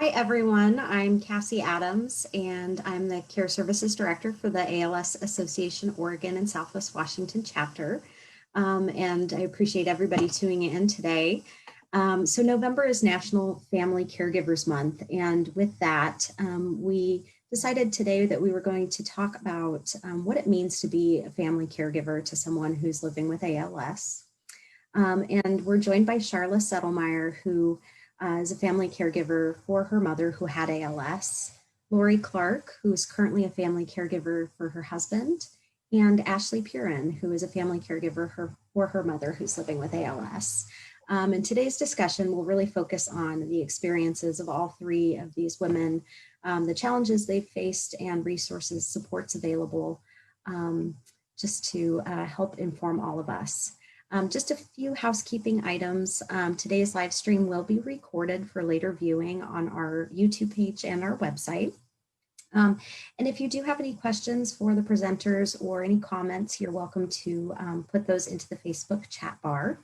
Hi everyone, I'm Cassie Adams and I'm the Care Services Director for the ALS Association Oregon and Southwest Washington chapter. And I appreciate everybody tuning in today. So November is National Family Caregivers Month, and with that, we decided today that we were going to talk about what it means to be a family caregiver to someone who's living with ALS. And we're joined by Sharla Settlemier, who is a family caregiver for her mother who had ALS, Laurie Clarke, who is currently a family caregiver for her husband, and Ashley Pieren, who is a family caregiver for her mother who's living with ALS. And today's discussion will really focus on the experiences of all three of these women, the challenges they've faced, and resources, supports available, just to help inform all of us. Just a few housekeeping items. Today's live stream will be recorded for later viewing on our YouTube page and our website. And if you do have any questions for the presenters or any comments, you're welcome to put those into the Facebook chat bar.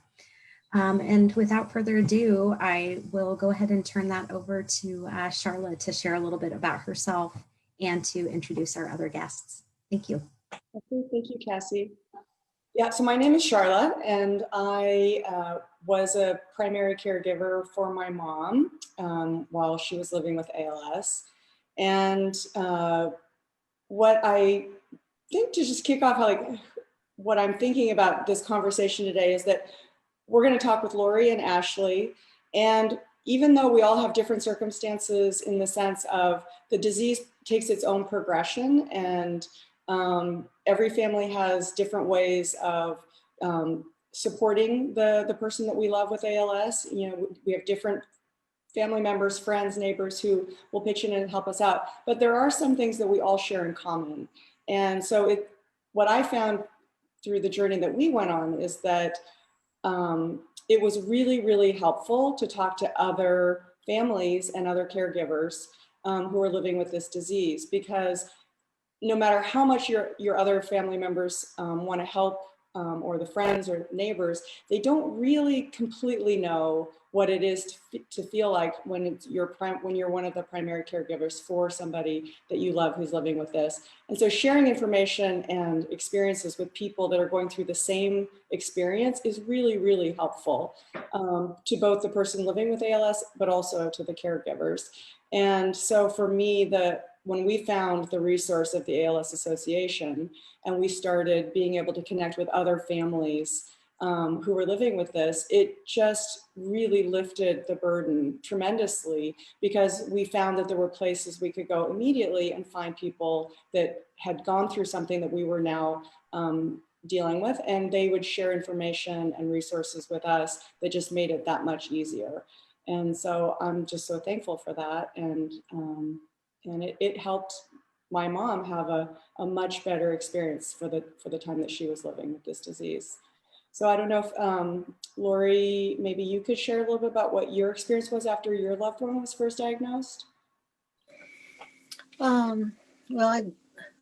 And without further ado, I will go ahead and turn that over to Sharla to share a little bit about herself and to introduce our other guests. Thank you. Okay, thank you, Cassie. Yeah, so my name is Sharla, and I was a primary caregiver for my mom while she was living with ALS. And what I think, to just kick off, what I'm thinking about this conversation today is that we're going to talk with Laurie and Ashley. And even though we all have different circumstances in the sense of the disease takes its own progression, and every family has different ways of supporting the person that we love with ALS. You know, we have different family members, friends, neighbors who will pitch in and help us out. But there are some things that we all share in common. And so what I found through the journey that we went on is that it was really, really helpful to talk to other families and other caregivers who are living with this disease, because no matter how much your other family members want to help, or the friends or neighbors, they don't really completely know what it is to feel like when you're one of the primary caregivers for somebody that you love who's living with this. And so sharing information and experiences with people that are going through the same experience is really, really helpful to both the person living with ALS, but also to the caregivers. And so for me, when we found the resource of the ALS Association and we started being able to connect with other families who were living with this, it just really lifted the burden tremendously, because we found that there were places we could go immediately and find people that had gone through something that we were now dealing with, and they would share information and resources with us that just made it that much easier. And so I'm just so thankful for that. And it helped my mom have a much better experience for the time that she was living with this disease. So I don't know if, Laurie, maybe you could share a little bit about what your experience was after your loved one was first diagnosed? Well,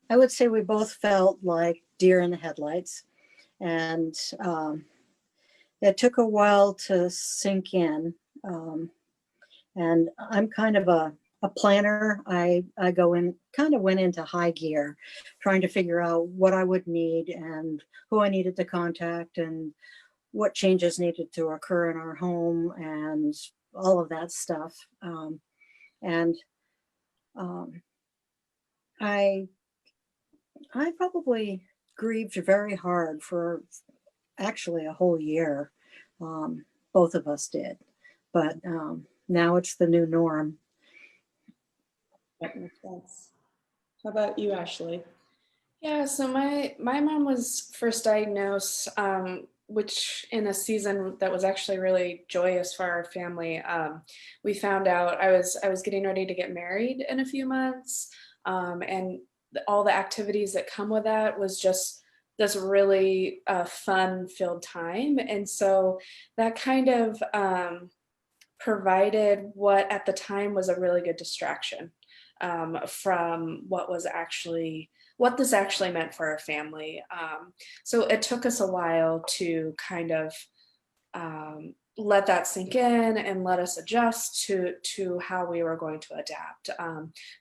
I would say we both felt like deer in the headlights, and it took a while to sink in. And I'm kind of a planner. I went into high gear, trying to figure out what I would need and who I needed to contact and what changes needed to occur in our home and all of that stuff. I probably grieved very hard for actually a whole year. Both of us did, but now it's the new norm. That makes sense. How about you, Ashley? Yeah, so my mom was first diagnosed, which in a season that was actually really joyous for our family. We found out I was getting ready to get married in a few months, and all the activities that come with that was just this really fun-filled time. And so that kind of provided what at the time was a really good distraction from what this actually meant for our family. So it took us a while to kind of let that sink in and let us adjust to how we were going to adapt.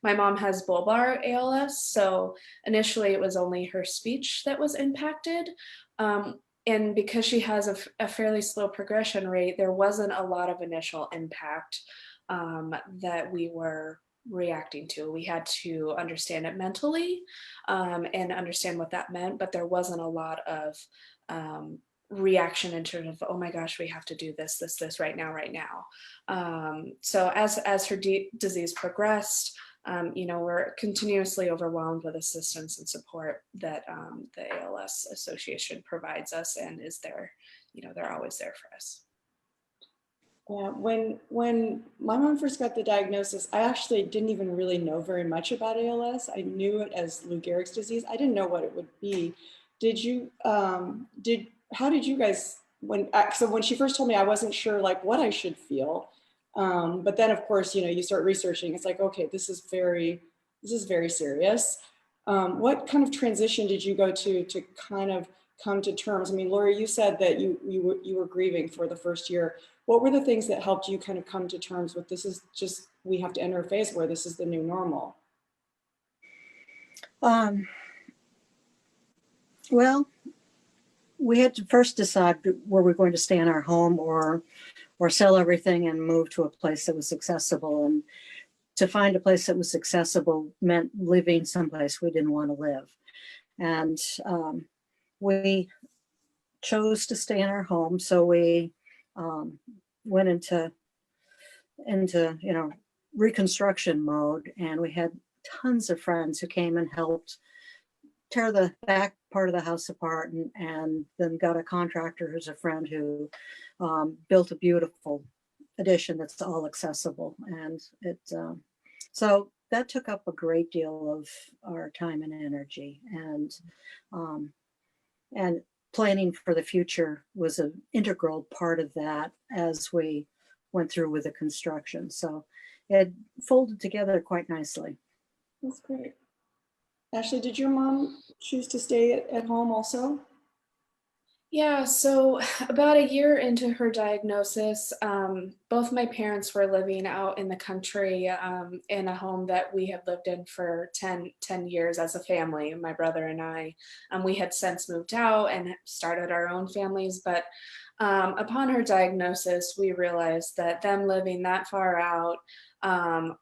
My mom has bulbar ALS, so initially it was only her speech that was impacted. And because she has a fairly slow progression rate, there wasn't a lot of initial impact that we were reacting to. We had to understand it mentally and understand what that meant, but there wasn't a lot of reaction in terms of, oh my gosh, we have to do this right now. So as her disease progressed, we're continuously overwhelmed with assistance and support that the ALS Association provides us and is there, they're always there for us. Yeah, when my mom first got the diagnosis, I actually didn't even really know very much about ALS. I knew it as Lou Gehrig's disease. I didn't know what it would be. How did you guys, so when she first told me, I wasn't sure like what I should feel. But then of course, you start researching, it's like, okay, this is very serious. What kind of transition did you go to kind of come to terms? I mean, Laurie, you said that you were grieving for the first year. What were the things that helped you kind of come to terms with this is just, we have to enter a phase where this is the new normal? Well, we had to first decide were we going to stay in our home or sell everything and move to a place that was accessible. And to find a place that was accessible meant living someplace we didn't want to live. And we chose to stay in our home. So we went into reconstruction mode, and we had tons of friends who came and helped tear the back part of the house apart, and then got a contractor who's a friend who built a beautiful addition that's all accessible. And so that took up a great deal of our time and energy, and planning for the future was an integral part of that as we went through with the construction. So it folded together quite nicely. That's great. Ashley, did your mom choose to stay at home also? Yeah, so about a year into her diagnosis, both my parents were living out in the country in a home that we had lived in for 10 years as a family. My brother and I, we had since moved out and started our own families, but upon her diagnosis, we realized that them living that far out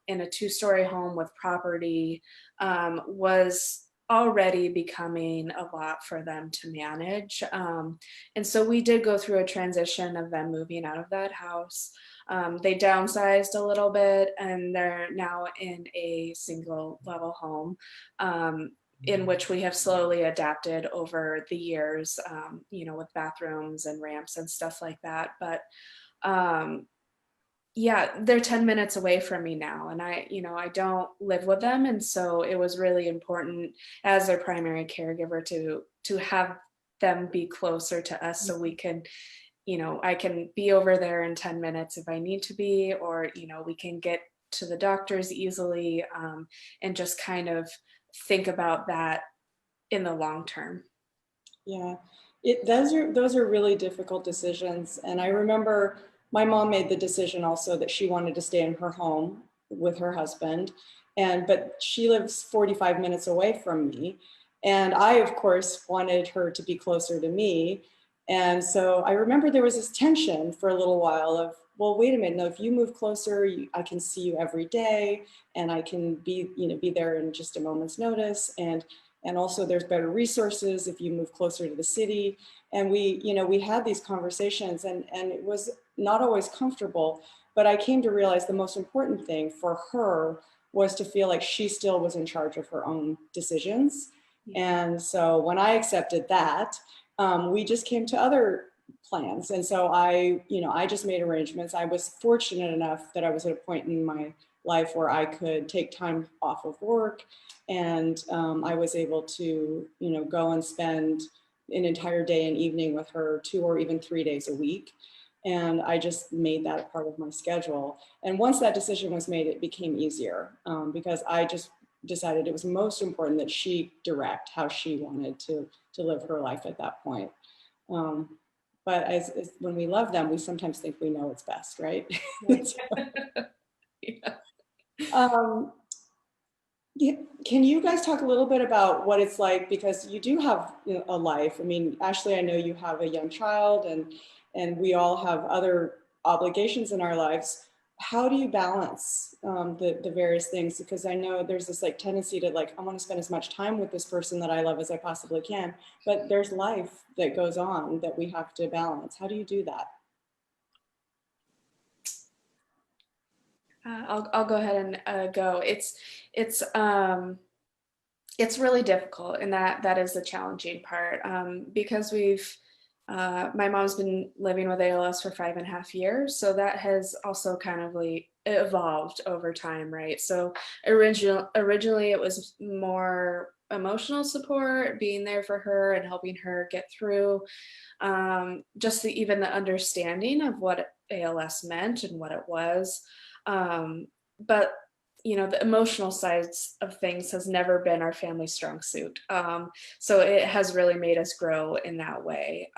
in a 2-story home with property was already becoming a lot for them to manage. And so we did go through a transition of them moving out of that house. They downsized a little bit, and they're now in a single level home in which we have slowly adapted over the years, with bathrooms and ramps and stuff like that. But yeah, they're 10 minutes away from me now, and I don't live with them. And so it was really important as their primary caregiver to have them be closer to us so we can, I can be over there in 10 minutes if I need to be, or, we can get to the doctors easily, and just kind of think about that in the long term. Yeah, those are really difficult decisions. And I remember my mom made the decision also that she wanted to stay in her home with her husband, but she lives 45 minutes away from me. And I, of course, wanted her to be closer to me. And so I remember there was this tension for a little while of, well, wait a minute, no, if you move closer, I can see you every day, and I can be there in just a moment's notice. And also there's better resources if you move closer to the city. And we had these conversations, and it was not always comfortable, but I came to realize the most important thing for her was to feel like she still was in charge of her own decisions. And so when I accepted that, we just came to other plans. And so I just made arrangements. I was fortunate enough that I was at a point in my life where I could take time off of work, and I was able to, go and spend an entire day and evening with her 2 or even 3 days a week. And I just made that a part of my schedule. And once that decision was made, it became easier because I just decided it was most important that she direct how she wanted to live her life at that point. but as when we love them, we sometimes think we know what's best, right? Yeah. Can you guys talk a little bit about what it's like, because you do have, you know, a life. I mean, Ashley, I know you have a young child, and we all have other obligations in our lives. How do you balance the various things? Because I know there's this like tendency to like, I want to spend as much time with this person that I love as I possibly can, but there's life that goes on that we have to balance. How do you do that? I'll go ahead and go. It's really difficult, and that is the challenging part, because my mom's been living with ALS for 5.5 years, so that has also kind of like evolved over time, right? So originally it was more emotional support, being there for her and helping her get through, just even the understanding of what ALS meant and what it was. But you know, the emotional sides of things has never been our family strong suit. So it has really made us grow in that way.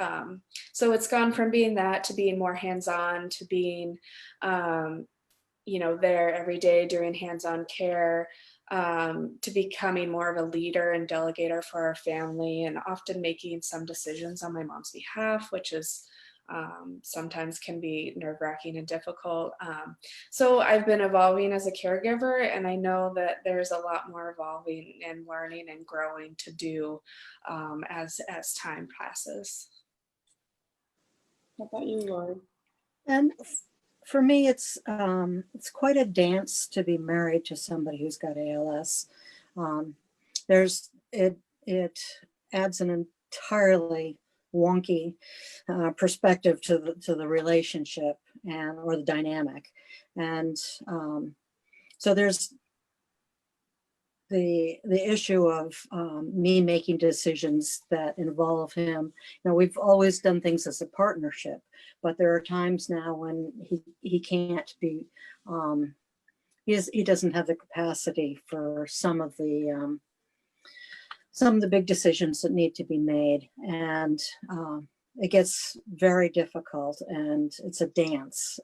So it's gone from being that to being more hands-on, to being, you know, there every day doing hands-on care, to becoming more of a leader and delegator for our family, and often making some decisions on my mom's behalf, which is sometimes can be nerve-wracking and difficult. So I've been evolving as a caregiver, and I know that there's a lot more evolving and learning and growing to do as time passes. How about you, Laurie? And for me, it's quite a dance to be married to somebody who's got ALS. It adds an entirely wonky perspective to the relationship or the dynamic, and so there's the issue of me making decisions that involve him. You know, we've always done things as a partnership, but there are times now when he can't be. He doesn't have the capacity for some of the big decisions that need to be made, and it gets very difficult, and it's a dance.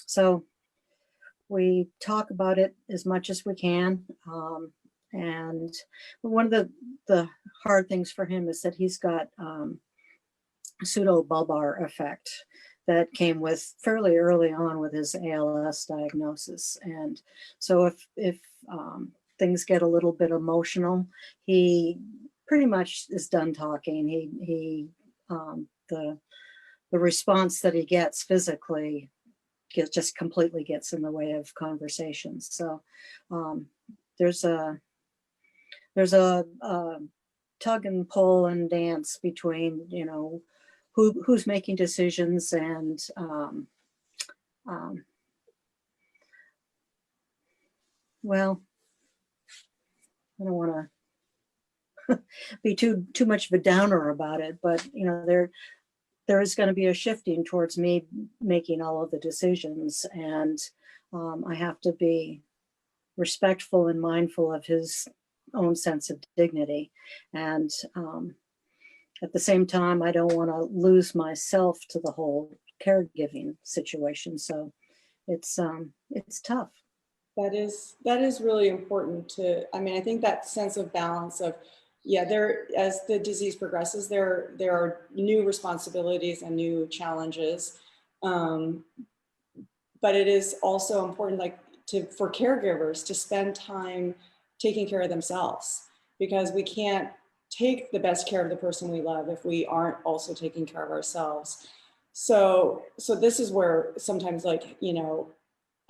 So we talk about it as much as we can. And one of the hard things for him is that he's got pseudobulbar effect that came with fairly early on with his ALS diagnosis. And so if things get a little bit emotional, he pretty much is done talking. The response that he gets physically just completely gets in the way of conversations. So there's a tug and pull and dance between, you know, who's making decisions, and well, I don't want to be too much of a downer about it, but you know, there is going to be a shifting towards me making all of the decisions, and I have to be respectful and mindful of his own sense of dignity, and at the same time, I don't want to lose myself to the whole caregiving situation. So it's tough. That is really important to, I mean, I think that sense of balance of, yeah, as the disease progresses, there are new responsibilities and new challenges. But it is also important, like for caregivers to spend time taking care of themselves, because we can't take the best care of the person we love if we aren't also taking care of ourselves. So this is where sometimes, like, you know,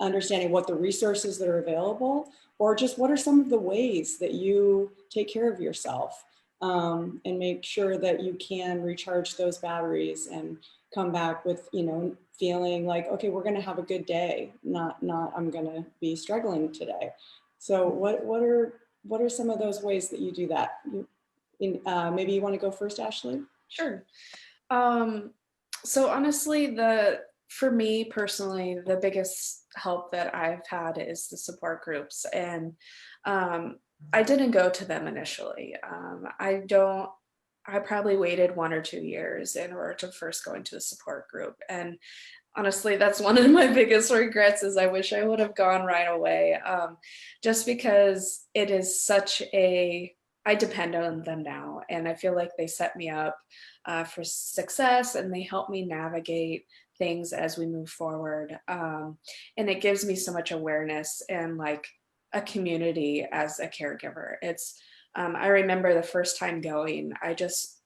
understanding what the resources that are available, or just what are some of the ways that you take care of yourself, and make sure that you can recharge those batteries and come back with, you know, feeling like, okay, we're going to have a good day, not I'm going to be struggling today. So what are some of those ways that you do that? Maybe you want to go first, Ashley? Sure. So honestly, for me personally, the biggest help that I've had is the support groups. And I didn't go to them initially. I probably waited 1 or 2 years in order to first go into the support group. And honestly, that's one of my biggest regrets is I wish I would have gone right away. Just because it is I depend on them now. And I feel like they set me up for success, and they help me navigate things as we move forward. And it gives me so much awareness and like a community as a caregiver. I remember the first time going, I just,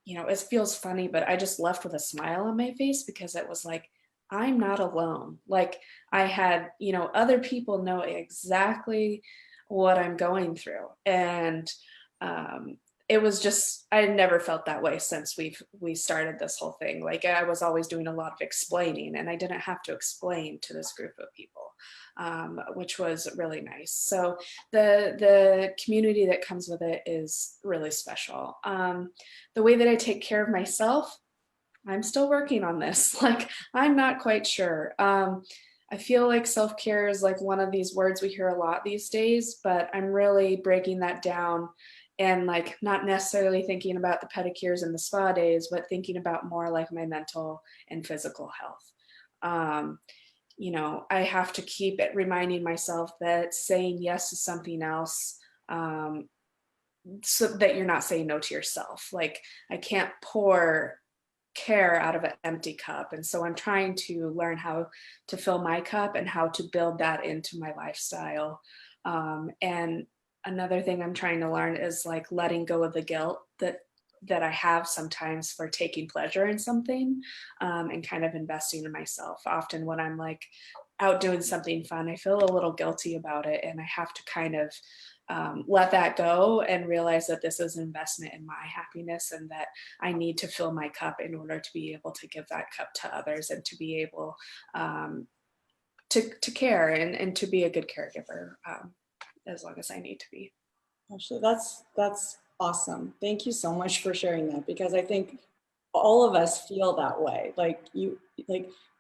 it feels funny, but I just left with a smile on my face because it was like, I'm not alone. Like I had, other people know exactly what I'm going through. And it was just, I had never felt that way since we started this whole thing. Like I was always doing a lot of explaining, and I didn't have to explain to this group of people, which was really nice. So the community that comes with it is really special. The way that I take care of myself, I'm still working on this. Like, I'm not quite sure. I feel like self-care is like one of these words we hear a lot these days, but I'm really breaking that down and like not necessarily thinking about the pedicures and the spa days, but thinking about more like my mental and physical health. I have to keep it reminding myself that saying yes to something else, so that you're not saying no to yourself. Like I can't pour care out of an empty cup. And so I'm trying to learn how to fill my cup and how to build that into my lifestyle. And another thing I'm trying to learn is like letting go of the guilt that I have sometimes for taking pleasure in something, and kind of investing in myself. Often when I'm like out doing something fun, I feel a little guilty about it, and I have to kind of let that go and realize that this is an investment in my happiness, and that I need to fill my cup in order to be able to give that cup to others, and to be able to care and to be a good caregiver, as long as I need to be. Actually, that's awesome. Thank you so much for sharing that, because I think all of us feel that way. Like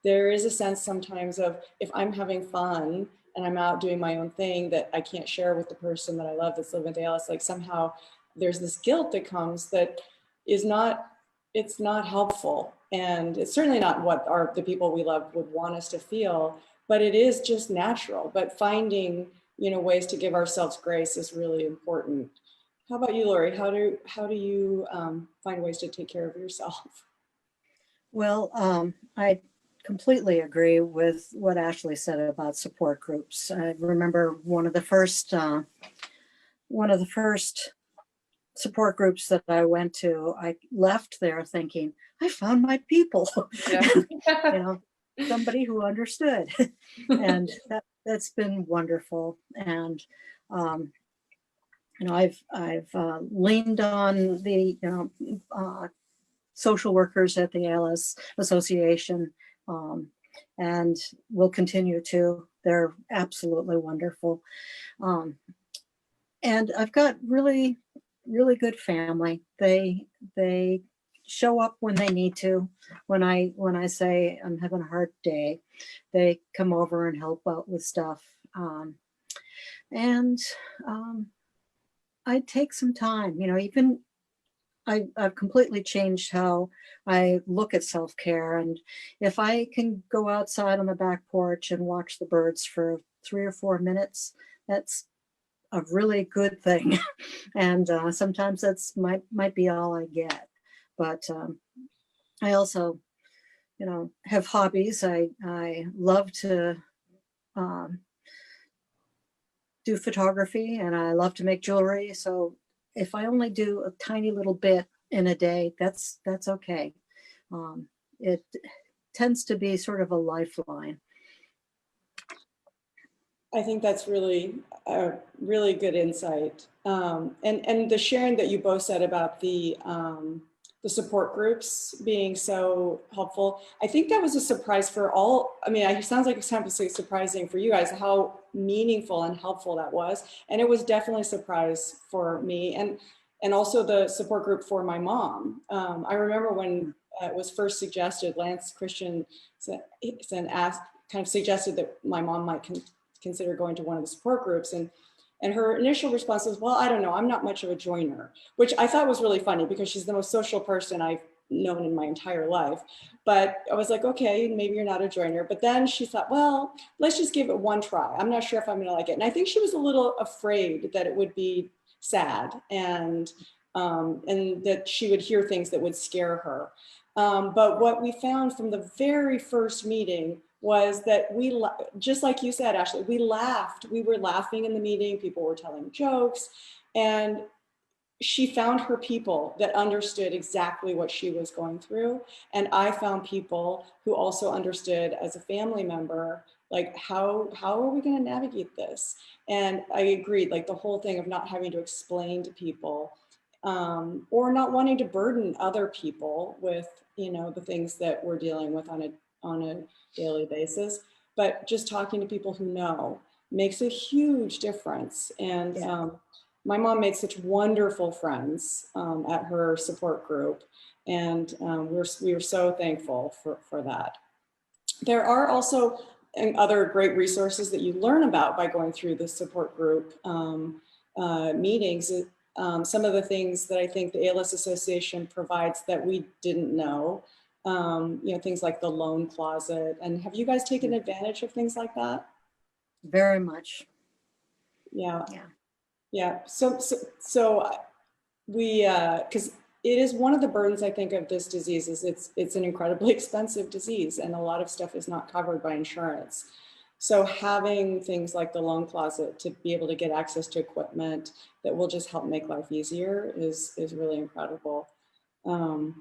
there is a sense sometimes of, if I'm having fun and I'm out doing my own thing that I can't share with the person that I love that's living with ALS, like somehow there's this guilt that comes that is not, it's not helpful. And it's certainly not what the people we love would want us to feel, but it is just natural. But finding, ways to give ourselves grace is really important. How about you, Laurie? How do you find ways to take care of yourself? Well, I completely agree with what Ashley said about support groups. I remember one of the first support groups that I went to, I left there thinking, I found my people. Yeah. Somebody who understood. And that's been wonderful. And I've leaned on the social workers at the ALS Association, and will continue to. They're absolutely wonderful. And I've got really, really good family. They show up when they need to. When I say I'm having a hard day, they come over and help out with stuff. And I take some time, even I've completely changed how I look at self-care. And if I can go outside on the back porch and watch the birds for 3 or 4 minutes, that's a really good thing. And sometimes that's might be all I get. But I also, have hobbies. I love to do photography, and I love to make jewelry. So if I only do a tiny little bit in a day, that's okay. It tends to be sort of a lifeline. I think that's really a really good insight. And the sharing that you both said about the support groups being so helpful. I think that was a surprise for all. I mean, it sounds like it's kind of surprising for you guys how meaningful and helpful that was. And it was definitely a surprise for me, and also the support group for my mom. I remember when it was first suggested, Lance Christian kind of suggested that my mom might consider going to one of the support groups. And And her initial response was, well, I don't know, I'm not much of a joiner, which I thought was really funny because she's the most social person I've known in my entire life. But I was like, okay, maybe you're not a joiner. But then she thought, well, let's just give it one try. I'm not sure if I'm gonna like it. And I think she was a little afraid that it would be sad and that she would hear things that would scare her. But what we found from the very first meeting was that we, just like you said, Ashley, we laughed. We were laughing in the meeting. People were telling jokes. And she found her people that understood exactly what she was going through. And I found people who also understood as a family member, like how are we going to navigate this? And I agreed, like the whole thing of not having to explain to people or not wanting to burden other people with, you know, the things that we're dealing with on a daily basis, but just talking to people who know makes a huge difference. And my mom made such wonderful friends at her support group, and we were so thankful for that. There are also other great resources that you learn about by going through the support group meetings. Some of the things that I think the ALS Association provides that we didn't know, you know, things like the loan closet. And have you guys taken advantage of things like that? Very much. Yeah. Yeah. Yeah. So we, because it is one of the burdens, I think, of this disease is it's an incredibly expensive disease, and a lot of stuff is not covered by insurance. So having things like the loan closet to be able to get access to equipment that will just help make life easier is really incredible. Can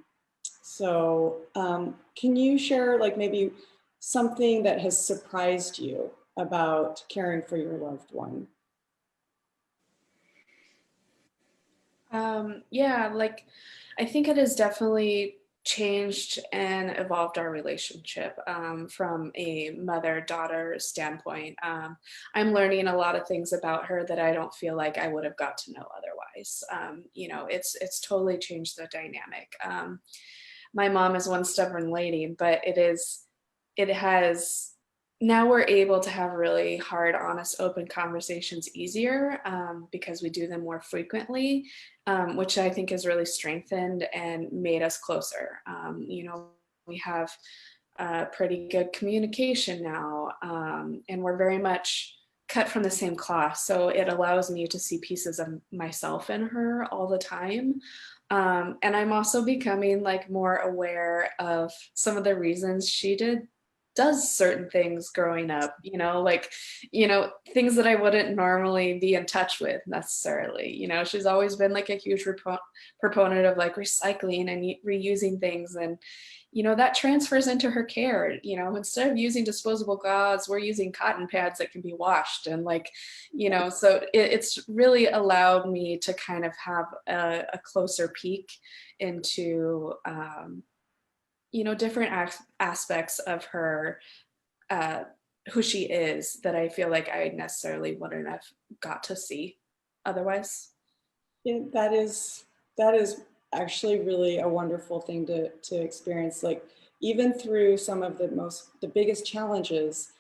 you share like maybe something that has surprised you about caring for your loved one? Yeah, like I think it has definitely changed and evolved our relationship from a mother-daughter standpoint. I'm learning a lot of things about her that I don't feel like I would have got to know otherwise. You know, it's totally changed the dynamic. My mom is one stubborn lady, but it has, now we're able to have really hard, honest, open conversations easier because we do them more frequently, which I think has really strengthened and made us closer. You know, we have pretty good communication now, and we're very much cut from the same cloth. So it allows me to see pieces of myself in her all the time. And I'm also becoming like more aware of some of the reasons she does certain things growing up, you know, like, you know, things that I wouldn't normally be in touch with necessarily. You know, she's always been like a huge proponent of like recycling and reusing things. And, you know, that transfers into her care. You know, instead of using disposable gauze, we're using cotton pads that can be washed. And like, you know, so it's really allowed me to kind of have a closer peek into, you know, different aspects of her, who she is, that I feel like I necessarily wouldn't have got to see otherwise. Yeah, that is actually really a wonderful thing to experience. Like even through some of the biggest challenges,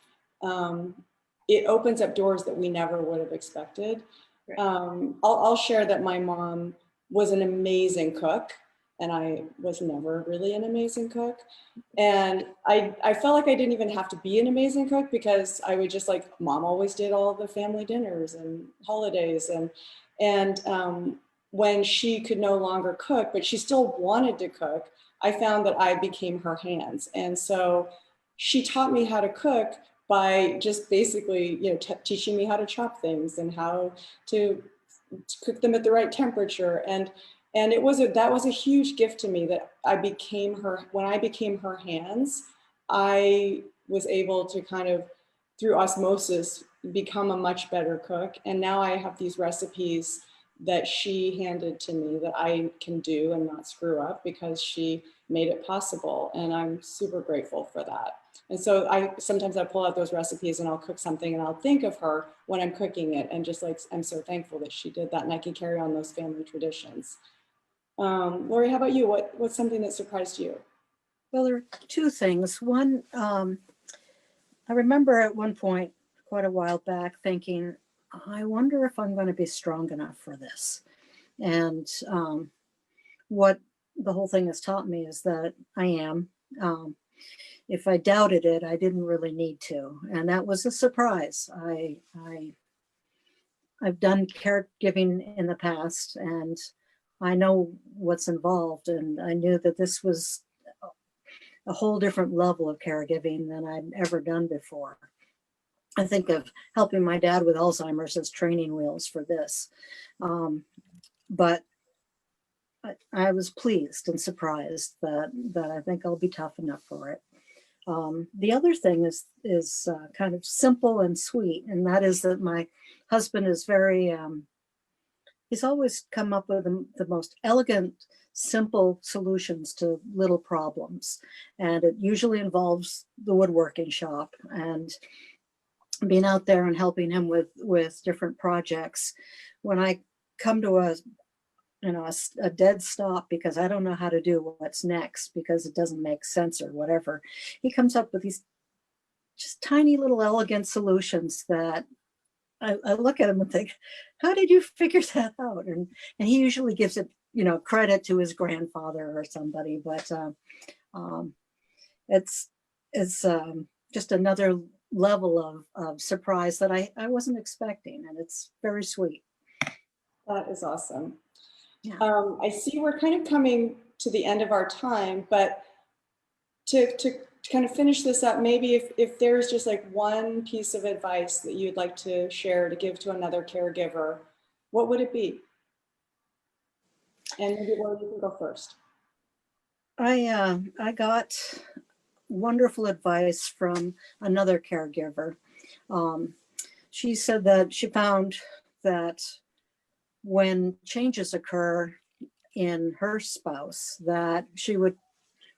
it opens up doors that we never would have expected. Right. I'll share that my mom was an amazing cook, and I was never really an amazing cook. And I felt like I didn't even have to be an amazing cook because I would just like, mom always did all the family dinners and holidays. And when she could no longer cook, but she still wanted to cook, I found that I became her hands. And so she taught me how to cook by just basically, you know, teaching me how to chop things and how to cook them at the right temperature. And that was a huge gift to me that I became her, when I became her hands, I was able to kind of, through osmosis, become a much better cook. And now I have these recipes that she handed to me that I can do and not screw up because she made it possible. And I'm super grateful for that. And so sometimes I pull out those recipes and I'll cook something and I'll think of her when I'm cooking it. And just like, I'm so thankful that she did that and I can carry on those family traditions. Laurie, how about you? What's something that surprised you? Well, there are two things. One, I remember at one point, quite a while back, thinking, I wonder if I'm going to be strong enough for this. And what the whole thing has taught me is that I am. If I doubted it, I didn't really need to. And that was a surprise. I've done caregiving in the past, and I know what's involved. And I knew that this was a whole different level of caregiving than I'd ever done before. I think of helping my dad with Alzheimer's as training wheels for this. But I was pleased and surprised that I think I'll be tough enough for it. The other thing is kind of simple and sweet, and that is that my husband is very, he's always come up with the most elegant, simple solutions to little problems. And it usually involves the woodworking shop and being out there and helping him with different projects. When I come to a dead stop because I don't know how to do what's next because it doesn't make sense or whatever, he comes up with these just tiny little elegant solutions that I look at him and think, how did you figure that out? And he usually gives it, credit to his grandfather or somebody, but it's just another level of surprise that I wasn't expecting, and it's very sweet. That is awesome. Yeah. I see we're kind of coming to the end of our time, but to kind of finish this up, maybe if there's just like one piece of advice that you'd like to share to give to another caregiver, what would it be? And maybe Laurie, you can go first. I got wonderful advice from another caregiver. She said that she found that when changes occur in her spouse, that she would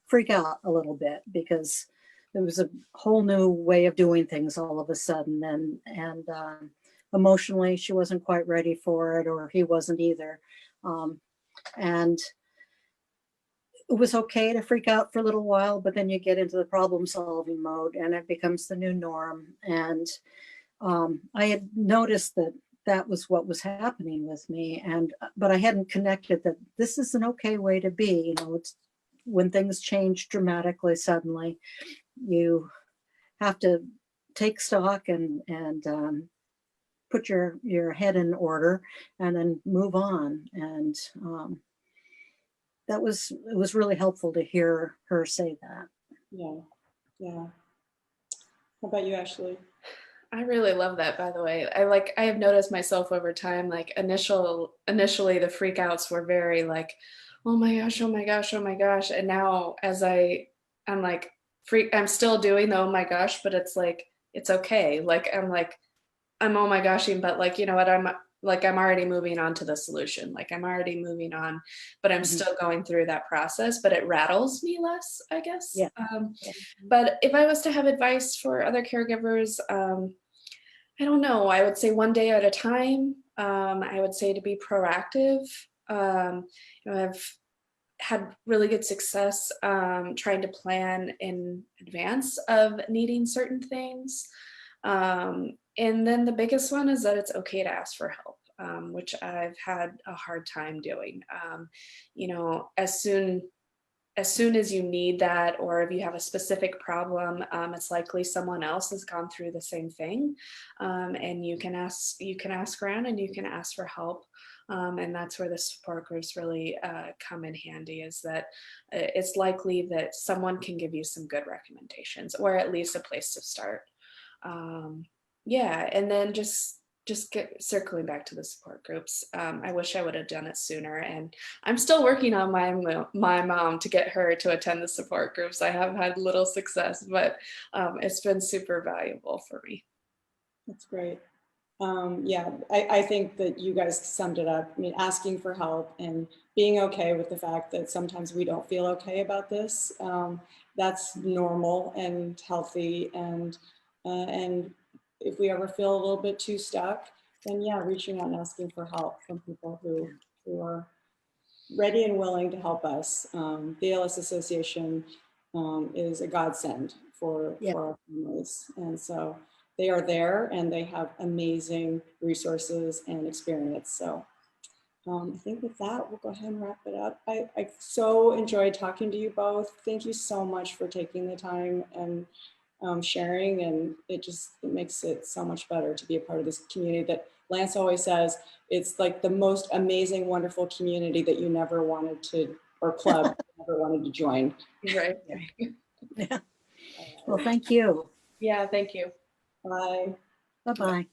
freak out a little bit because there was a whole new way of doing things all of a sudden, and emotionally she wasn't quite ready for it, or he wasn't either. And it was okay to freak out for a little while, but then you get into the problem solving mode and it becomes the new norm. And I had noticed that was what was happening with me, but I hadn't connected that this is an okay way to be. It's when things change dramatically suddenly, you have to take stock and put your head in order and then move on. And it was really helpful to hear her say that. Yeah. How about you, Ashley? I really love that, by the way. I have noticed myself over time, like initially the freakouts were very like, oh my gosh, oh my gosh, oh my gosh. And now as I'm like I'm still doing the oh my gosh, but it's like, it's okay. I'm oh my goshing, but like, you know what, I'm already moving on to the solution. Like I'm already moving on, but I'm still going through that process, but it rattles me less, I guess. Yeah. But if I was to have advice for other caregivers, I don't know, I would say one day at a time. I would say to be proactive. I've had really good success trying to plan in advance of needing certain things. And then the biggest one is that it's okay to ask for help, which I've had a hard time doing. As soon as you need that, or if you have a specific problem, it's likely someone else has gone through the same thing, and you can ask around and you can ask for help. And that's where the support groups really come in handy, is that it's likely that someone can give you some good recommendations, or at least a place to start. And then just circling back to the support groups. I wish I would have done it sooner, and I'm still working on my mom to get her to attend the support groups. I have had little success, but it's been super valuable for me. That's great. I think that you guys summed it up. I mean, asking for help and being okay with the fact that sometimes we don't feel okay about this. That's normal and healthy. And if we ever feel a little bit too stuck, then reaching out and asking for help from people who are ready and willing to help us. The ALS Association is a godsend for our families. And so they are there and they have amazing resources and experience. So I think with that, we'll go ahead and wrap it up. I so enjoyed talking to you both. Thank you so much for taking the time and sharing, and it makes it so much better to be a part of this community that Lance always says, it's like the most amazing, wonderful community that you never wanted to, or club you never wanted to join. Right. Yeah. Well, thank you. Yeah, thank you. Bye. Bye-bye.